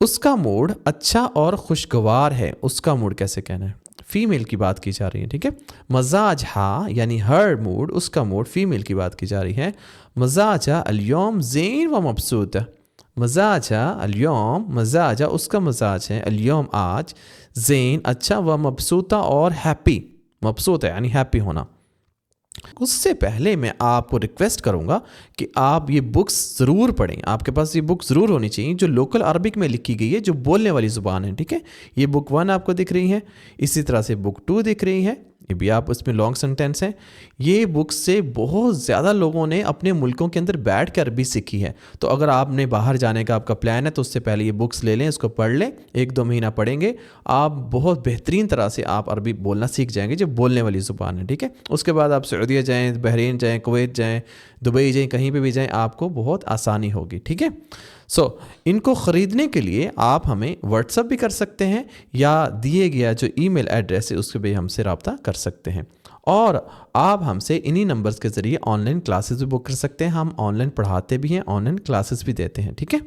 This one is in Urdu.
اس کا موڈ اچھا اور خوشگوار ہے. اس کا موڈ کیسے کہنا ہے؟ فیمیل کی بات کی جا رہی ہے. ٹھیک ہے. مزاجها یعنی ہر موڈ، اس کا موڈ فیمیل کی بات کی جا رہی ہے. مزاجها اليوم زین و مبسوطہ. مزاجها اليوم، مزاجها اس کا مزاج ہے، اليوم آج، زین اچھا، و مبسوطہ اور ہیپی. مبسوط ہے یعنی ہیپی ہونا. اس سے پہلے میں آپ کو ریکویسٹ کروں گا کہ آپ یہ بکس ضرور پڑھیں. آپ کے پاس یہ بک ضرور ہونی چاہیے جو لوکل عربک میں لکھی گئی ہے، جو بولنے والی زبان ہے. ٹھیک ہے. یہ بک 1 آپ کو دکھ رہی ہے، اسی طرح سے بک 2 دکھ رہی ہے، یہ بھی آپ اس میں لانگ سینٹینس ہیں. یہ بک سے بہت زیادہ لوگوں نے اپنے ملکوں کے اندر بیٹھ کے عربی سیکھی ہے. تو اگر آپ نے باہر جانے کا آپ کا پلان ہے تو اس سے پہلے یہ بکس لے لیں، اس کو پڑھ لیں، 1-2 مہینہ پڑھیں گے، آپ بہت بہترین طرح سے آپ عربی بولنا سیکھ جائیں گے جو بولنے والی زبان ہے. ٹھیک ہے. اس کے بعد آپ سعودیہ جائیں، بحرین جائیں، کویت جائیں، دبئی جائیں، کہیں پہ بھی جائیں، آپ کو بہت آسانی ہوگی. ٹھیک ہے. ان کو خریدنے کے لیے آپ ہمیں واٹس اپ بھی کر سکتے ہیں، یا دیے گیا جو ای میل ایڈریس ہے اس پہ بھی ہم سے رابطہ کر سکتے ہیں. اور آپ ہم سے انہی نمبرز کے ذریعے آن لائن کلاسز بھی بک کر سکتے ہیں. ہم آن لائن پڑھاتے بھی ہیں، آن لائن کلاسز بھی دیتے ہیں. ٹھیک ہے.